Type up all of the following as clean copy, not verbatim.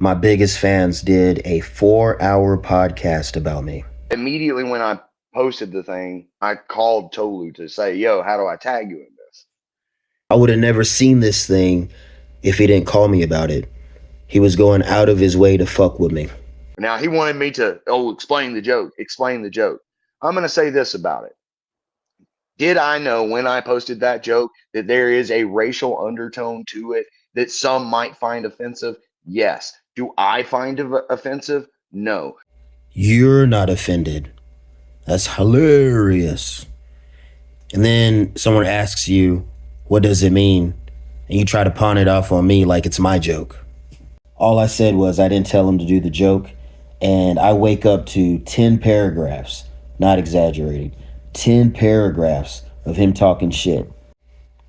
My biggest fans did a 4-hour podcast about me. Immediately when I posted the thing, I called Tolu to say, yo, how do I tag you in this? I would have never seen this thing if he didn't call me about it. He was going out of his way to fuck with me. Now, he wanted me to, explain the joke. I'm going to say this about it. Did I know when I posted that joke that there is a racial undertone to it that some might find offensive? Yes. Do I find it offensive? No. You're not offended. That's hilarious. And then someone asks you, what does it mean? And you try to pawn it off on me like it's my joke. All I said was I didn't tell him to do the joke, and I wake up to 10 paragraphs, not exaggerating, 10 paragraphs of him talking shit.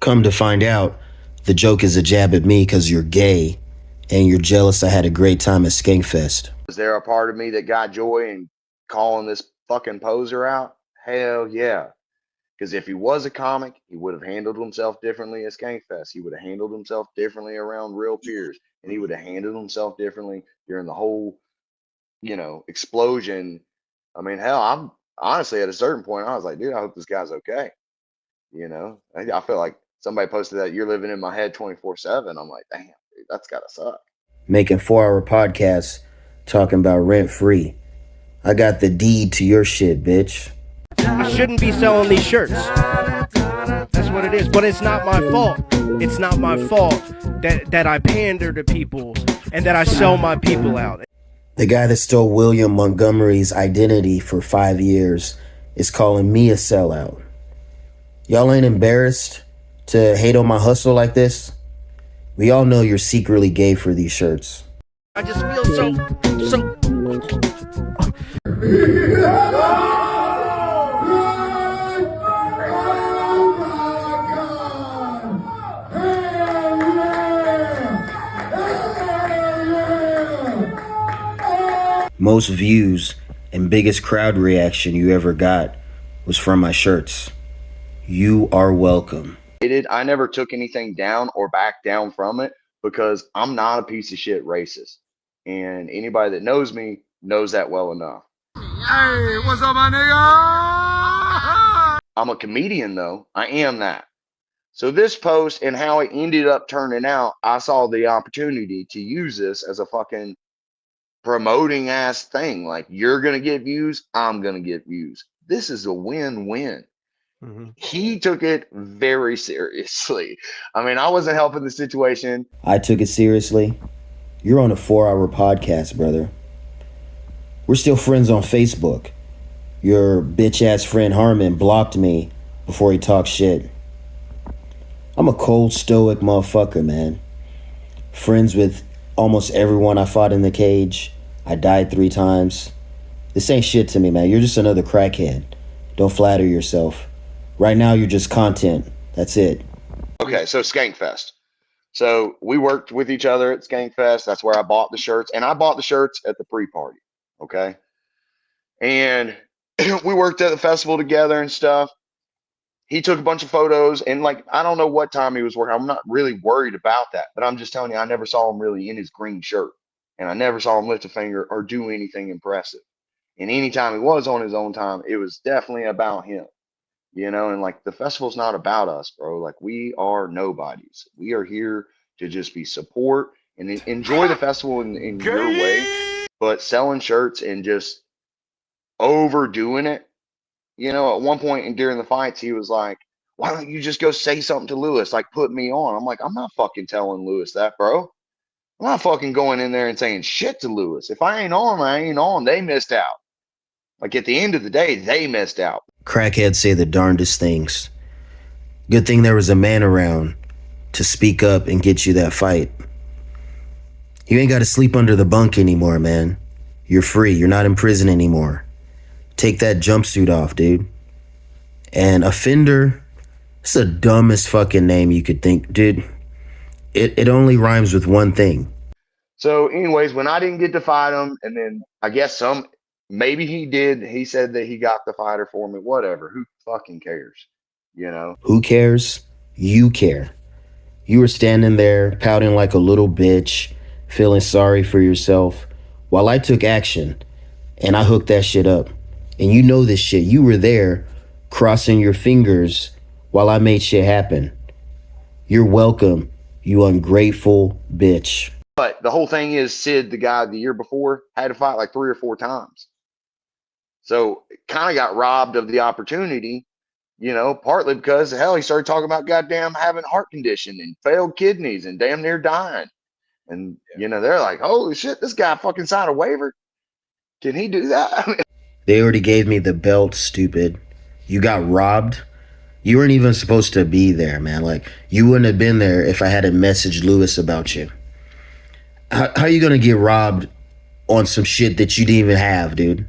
Come to find out, the joke is a jab at me because you're gay and you're jealous I had a great time at Skankfest. Was there a part of me that got joy in calling this fucking poser out? Hell yeah. Because if he was a comic, he would have handled himself differently at Skankfest. He would have handled himself differently around real peers. And he would have handled himself differently during the whole, explosion. I mean, hell, I'm honestly at a certain point, I was like, dude, I hope this guy's okay. I feel like somebody posted that you're living in my head 24/7. I'm like, damn, dude, that's gotta suck. Making 4-hour podcasts talking about rent free. I got the deed to your shit, bitch. I shouldn't be selling these shirts. That's what it is. But it's not my fault. It's not my fault that I pander to people and that I sell my people out. The guy that stole William Montgomery's identity for 5 years is calling me a sellout. Y'all ain't embarrassed to hate on my hustle like this? We all know you're secretly gay for these shirts. I just feel so. Most views and biggest crowd reaction you ever got was from my shirts. You are welcome. I never took anything down or back down from it because I'm not a piece of shit racist. And anybody that knows me knows that well enough. Hey, what's up, my nigga? I'm a comedian, though. I am that. So this post and how it ended up turning out, I saw the opportunity to use this as a fucking promoting ass thing. Like, you're going to get views, I'm going to get views. This is a win-win. Mm-hmm. He took it very seriously. I mean, I wasn't helping the situation. I took it seriously. You're on a 4-hour podcast, brother. We're still friends on Facebook. Your bitch-ass friend Harmon blocked me before he talked shit. I'm a cold, stoic motherfucker, man. Friends with almost everyone I fought in the cage. I died 3 times. This ain't shit to me, man. You're just another crackhead. Don't flatter yourself. Right now, you're just content. That's it. Okay, so Skankfest. So we worked with each other at Skankfest. That's where I bought the shirts. And I bought the shirts at the pre-party. Okay? And we worked at the festival together and stuff. He took a bunch of photos. And, I don't know what time he was working. I'm not really worried about that. But I'm just telling you, I never saw him really in his green shirt. And I never saw him lift a finger or do anything impressive. And anytime he was on his own time, it was definitely about him. And the festival's not about us, bro. We are nobodies. We are here to just be support and enjoy the festival in your way. But selling shirts and just overdoing it, at one point during the fights, he was like, why don't you just go say something to Lewis? Put me on. I'm like, I'm not fucking telling Lewis that, bro. I'm not fucking going in there and saying shit to Lewis. If I ain't on, I ain't on. They missed out. At the end of the day, they missed out. Crackheads say the darndest things. Good thing there was a man around to speak up and get you that fight. You ain't got to sleep under the bunk anymore, man. You're free. You're not in prison anymore. Take that jumpsuit off, dude. And offender, it's the dumbest fucking name you could think, dude. It only rhymes with one thing. So anyways, when I didn't get to fight him, and then I guess maybe he did. He said that he got the fighter for me. Whatever. Who fucking cares? Who cares? You care. You were standing there pouting like a little bitch, feeling sorry for yourself, while I took action and I hooked that shit up. And you know this shit. You were there crossing your fingers while I made shit happen. You're welcome, you ungrateful bitch. But the whole thing is, Sid, the guy the year before, had to fight like 3 or 4 times. So kind of got robbed of the opportunity, you know, partly because hell, he started talking about goddamn having heart condition and failed kidneys and damn near dying. And you know, they're like, holy shit, this guy fucking signed a waiver. Can he do that? They already gave me the belt, stupid. You got robbed. You weren't even supposed to be there, man. Like, you wouldn't have been there if I hadn't messaged Lewis about you. How you gonna get robbed on some shit that you didn't even have, dude?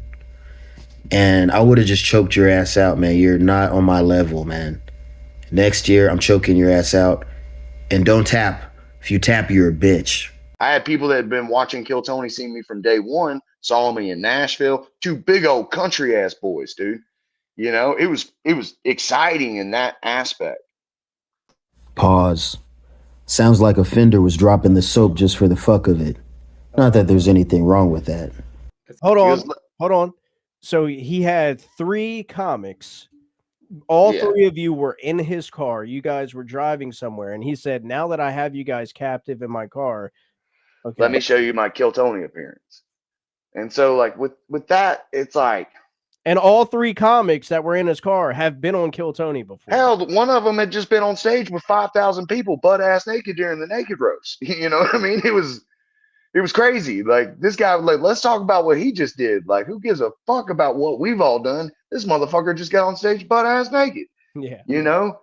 And I would have just choked your ass out, man. You're not on my level, man. Next year, I'm choking your ass out. And don't tap. If you tap, you're a bitch. I had people that had been watching Kill Tony see me from day one, saw me in Nashville, 2 big old country ass boys, dude. You know, it was exciting in that aspect. Pause. Sounds like a Fender was dropping the soap just for the fuck of it. Not that there's anything wrong with that. Hold on. So he had 3 comics. All 3 of you were in his car. You guys were driving somewhere, and he said, "Now that I have you guys captive in my car, okay, let me show you my Kill Tony appearance." And so, like with that, it's like, and all 3 comics that were in his car have been on Kill Tony before. hell, one of them had just been on stage with 5,000 people, butt ass naked during the naked roast. You know what I mean? It was crazy. Like, this guy, like, let's talk about what he just did. Like, who gives a fuck about what we've all done? This motherfucker just got on stage butt ass naked. Yeah. You know?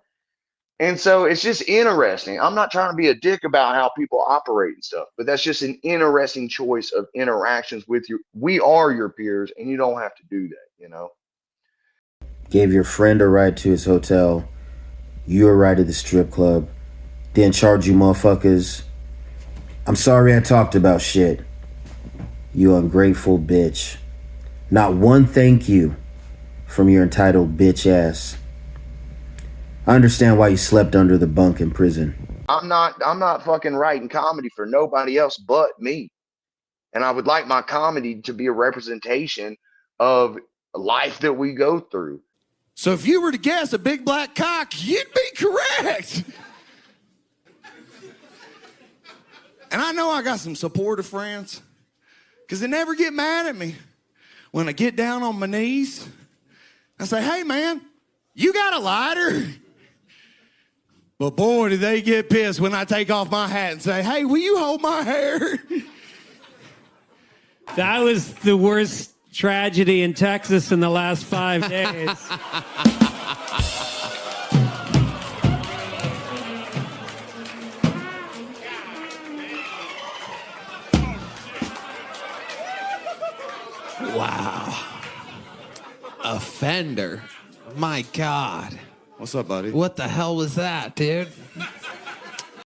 And so it's just interesting. I'm not trying to be a dick about how people operate and stuff, but that's just an interesting choice of interactions with you. We are your peers, and you don't have to do that, you know? Gave your friend a ride to his hotel. You a ride to the strip club. Didn't charge you motherfuckers. I'm sorry I talked about shit. You ungrateful bitch. Not one thank you from your entitled bitch ass. I understand why you slept under the bunk in prison. I'm not fucking writing comedy for nobody else but me. And I would like my comedy to be a representation of life that we go through. So if you were to guess a big black cock, you'd be correct. And I know I got some supportive friends, because they never get mad at me when I get down on my knees. I say, hey man, you got a lighter? But boy, do they get pissed when I take off my hat and say, hey, will you hold my hair? That was the worst tragedy in Texas in the last 5 days. Wow. A Fender. My God. What's up, buddy? What the hell was that, dude?